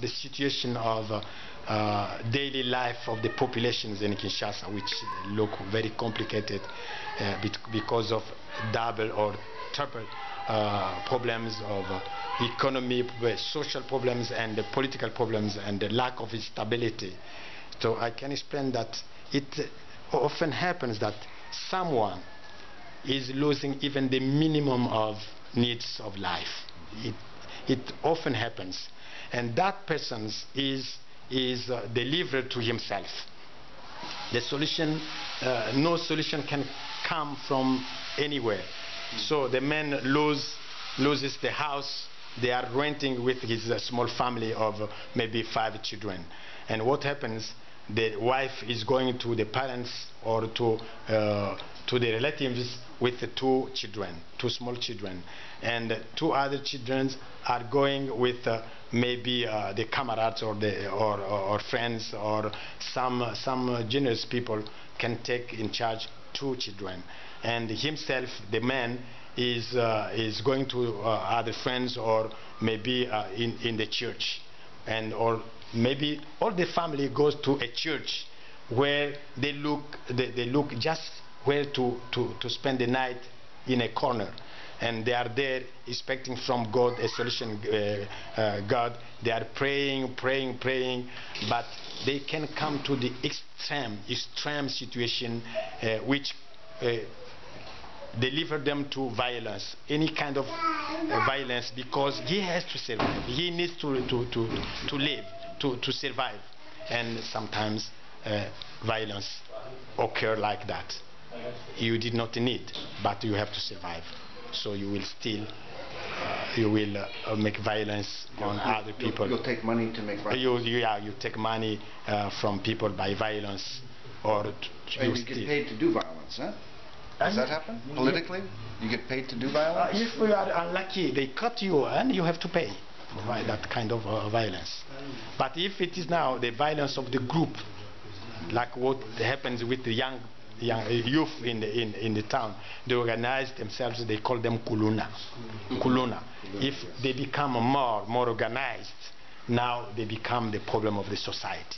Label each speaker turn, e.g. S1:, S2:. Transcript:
S1: the situation of daily life of the populations in Kinshasa, which look very complicated because of double or triple problems of economy, social problems, and political problems, and the lack of stability. So I can explain that it often happens that someone is losing even the minimum of needs of life. It often happens, and that person is delivered to himself. The solution, no solution can come from anywhere. So the man loses the house they are renting with his small family of maybe 5 children. And what happens? The wife is going to the parents or to the relatives with the 2 children, 2 small children, and 2 other children are going with maybe the comrades or friends, or some generous people can take in charge 2 children, and himself, the man, is going to other friends, or maybe in the church, and or maybe all the family goes to a church where they look just where to spend the night in a corner, and they are there expecting from God a solution. God, they are praying, but they can come to the extreme situation which deliver them to violence, any kind of violence, because he has to survive. He needs to live, to survive, and sometimes violence occur like that. You did not need, but you have to survive. So you will still, make violence on other people.
S2: You'll take money to make violence.
S1: You take money from people by violence, or
S2: you get paid to do violence, huh? Does that happen politically? You get paid to do violence?
S1: If you are unlucky, they cut you and you have to pay for that kind of violence. But if it is now the violence of the group, like what happens with the young youth in the town, they organize themselves. They call them kuluna. If they become more organized, now they become the problem of the society.